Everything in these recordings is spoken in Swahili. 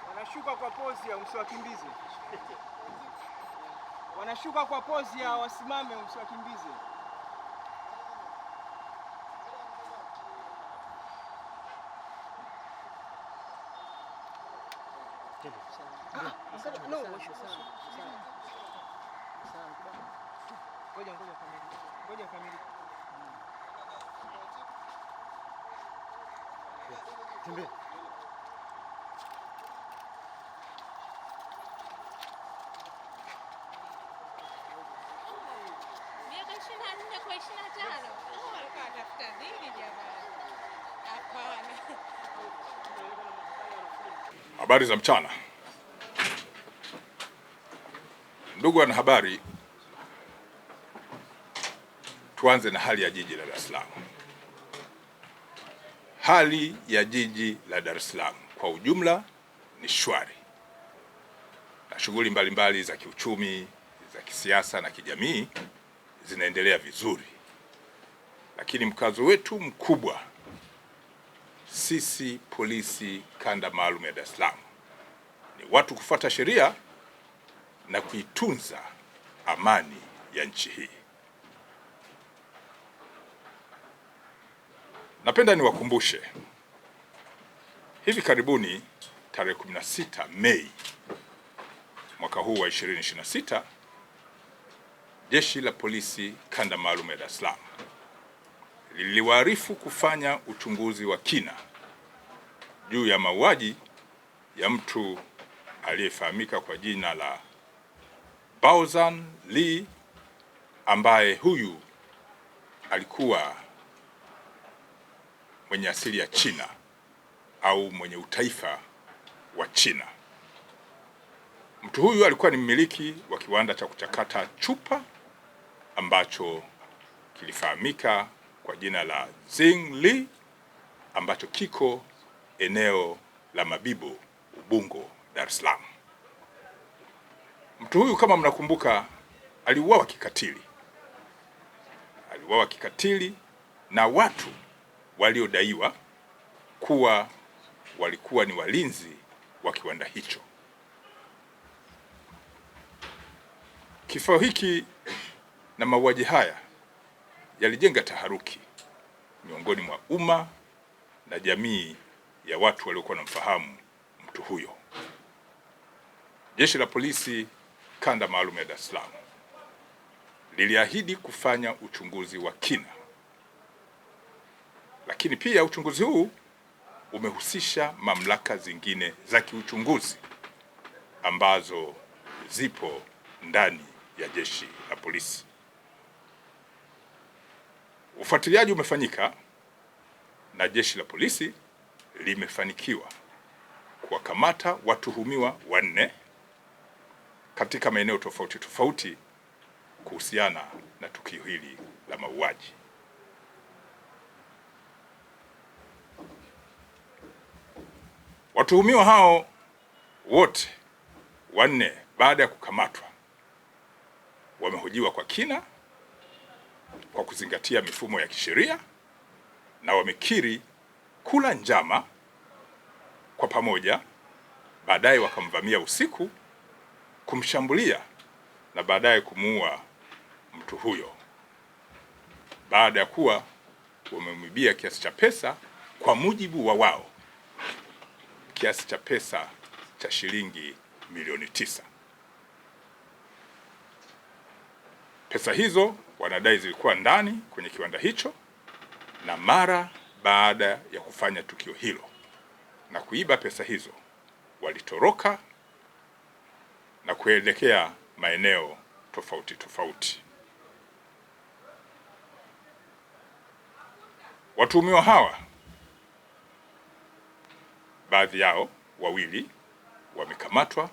Wanashuka kwa pozi ya msiwakimbize. Wanashuka kwa pozi ya wasimame, msiwakimbize. Ngoja kamili. Tembea. Miaka 24 kwa 25. Walikuwa watafuta nini jamani? Hapana. Habari za mchana. Ndugu wanahabari, tuanze na hali ya jiji la Dar es Salaam. Hali ya jiji la Dar es Salaam kwa ujumla ni shwari, na shughuli mbalimbali za kiuchumi, za kisiasa na kijamii zinaendelea vizuri, lakini mkazo wetu mkubwa sisi polisi kanda maalum ya Dar es Salaam ni watu kufuata sheria na kuitunza amani ya nchi hii. Napenda niwakumbushe, hivi karibuni tarehe 16 Mei mwaka huu wa 2026, Jeshi la Polisi kanda maalum ya Dar es Salaam liliwaarifu kufanya uchunguzi wa kina juu ya mauaji ya mtu aliyefahamika kwa jina la Baozan Lee, ambaye huyu alikuwa mwenye asili ya China au mwenye utaifa wa China. Mtu huyu alikuwa ni mmiliki wa kiwanda cha kuchakata chupa ambacho kilifahamika kwa jina la Zingli, ambacho kiko eneo la Mabibo, Ubungo, Dar es Salaam. Mtu huyu kama mnakumbuka, aliuawa kikatili. Aliuawa kikatili na watu waliodaiwa kuwa walikuwa ni walinzi wa kiwanda hicho. Kifo hiki na mauaji haya yalijenga taharuki miongoni mwa umma na jamii ya watu waliokuwa wanamfahamu mtu huyo. Jeshi la Polisi kanda maalum ya Dar es Salaam liliahidi kufanya uchunguzi wa kina, lakini pia uchunguzi huu umehusisha mamlaka zingine za kiuchunguzi ambazo zipo ndani ya Jeshi la Polisi. Ufuatiliaji umefanyika na Jeshi la Polisi limefanikiwa kuwakamata watuhumiwa 4 katika maeneo tofauti tofauti kuhusiana na tukio hili la mauaji. Watuhumiwa hao wote 4 baada ya kukamatwa wamehojiwa kwa kina kwa kuzingatia mifumo ya kisheria na wamekiri kula njama kwa pamoja, baadaye wakamvamia usiku, kumshambulia na baadaye kumuua mtu huyo, baada ya kuwa wamemwibia kiasi cha pesa, kwa mujibu wa wao, kiasi cha pesa cha shilingi milioni 9. Pesa hizo wanadai zilikuwa ndani kwenye kiwanda hicho, na mara baada ya kufanya tukio hilo na kuiba pesa hizo walitoroka na kuelekea maeneo tofauti tofauti. Watuhumiwa hawa baadhi yao wawili wamekamatwa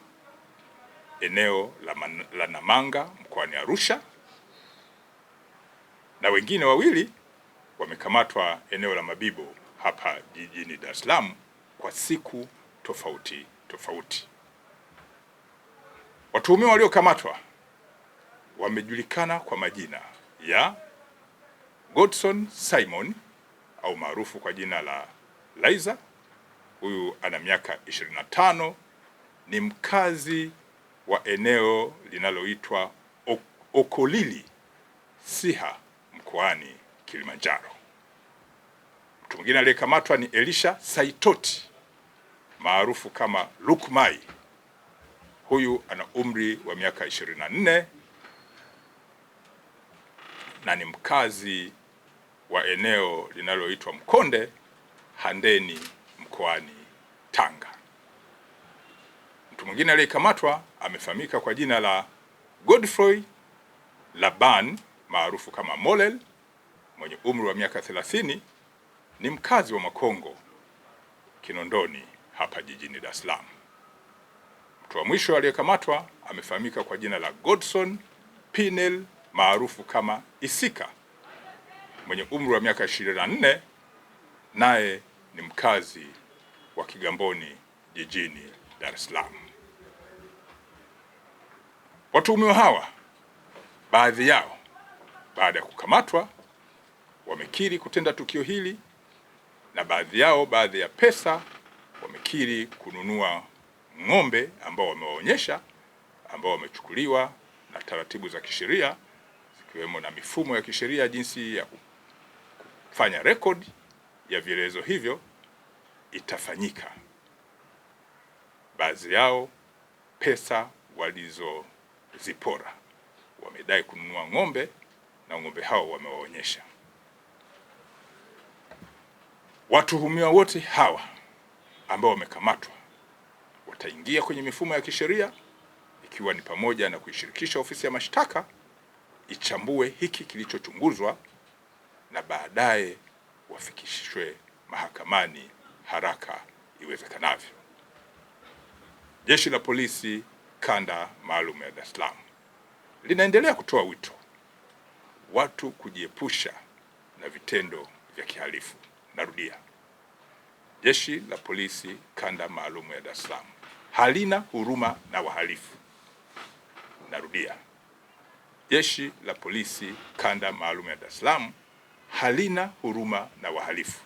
eneo la Namanga mkoani Arusha na wengine wawili wamekamatwa eneo la Mabibo hapa jijini Dar es Salaam kwa siku tofauti tofauti. Watuhumiwa waliokamatwa wamejulikana kwa majina ya Godson Simon au maarufu kwa jina la Laizer. Huyu ana miaka 25, ni mkazi wa eneo linaloitwa Okolili Siha mkoani Kilimanjaro. Mtu mwingine aliyekamatwa ni Elisha Saitoti maarufu kama Lukmai. Huyu ana umri wa miaka 24 na ni mkazi wa eneo linaloitwa Mkonde Handeni mkoani Tanga. Mtu mwingine aliyekamatwa amefahamika kwa jina la Godfrey Laban maarufu kama Molel mwenye umri wa miaka 30, ni mkazi wa Makongo Kinondoni hapa jijini Dar es Salaam. Mtu wa mwisho aliyekamatwa amefahamika kwa jina la Godson Pinel maarufu kama Isika mwenye umri wa miaka 24, naye ni mkazi wa Kigamboni jijini Dar es Salaam. Watuhumiwa hawa baadhi yao baada ya kukamatwa wamekiri kutenda tukio hili, na baadhi ya pesa wamekiri kununua ng'ombe ambao wamewaonyesha, ambao wamechukuliwa na taratibu za kisheria zikiwemo na mifumo ya kisheria jinsi ya kufanya rekodi ya vielezo hivyo itafanyika. Baadhi yao pesa walizozipora wamedai kununua ng'ombe na ng'ombe hao wamewaonyesha. Watuhumiwa wote hawa ambao wamekamatwa wataingia kwenye mifumo ya kisheria, ikiwa ni pamoja na kuishirikisha ofisi ya mashtaka ichambue hiki kilichochunguzwa na baadaye wafikishwe mahakamani haraka iwezekanavyo. Jeshi la Polisi Kanda Maalum ya Dar es Salaam linaendelea kutoa wito watu kujiepusha na vitendo vya kihalifu. Narudia, Jeshi la Polisi Kanda Maalum ya Dar es Salaam halina huruma na wahalifu. Narudia, Jeshi la Polisi Kanda Maalum ya Dar es Salaam halina huruma na wahalifu.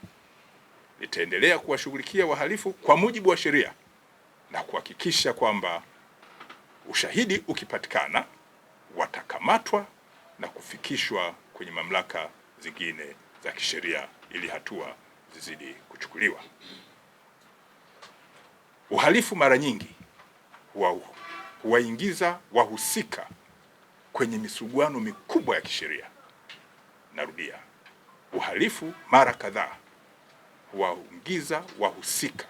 Litaendelea kuwashughulikia wahalifu kwa mujibu wa sheria na kuhakikisha kwamba ushahidi ukipatikana watakamatwa na kufikishwa kwenye mamlaka zingine za kisheria ili hatua zizidi kuchukuliwa. Uhalifu mara nyingi huwaingiza wahusika kwenye misuguano mikubwa ya kisheria. Narudia, uhalifu mara kadhaa huwaingiza wahusika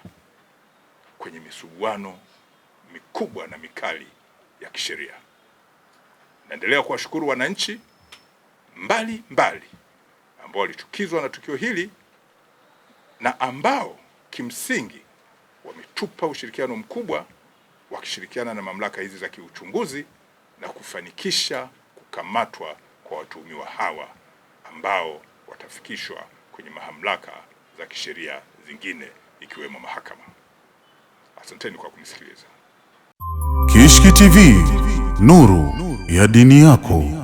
kwenye misuguano mikubwa na mikali ya kisheria. Naendelea kuwashukuru wananchi mbali ambao walichukizwa na tukio hili na ambao kimsingi wametupa ushirikiano mkubwa wakishirikiana na mamlaka hizi za kiuchunguzi na kufanikisha kukamatwa kwa watuhumiwa hawa ambao watafikishwa kwenye mamlaka za kisheria zingine ikiwemo mahakama. Asanteni kwa kunisikiliza. Kishki TV, nuru ya dini yako.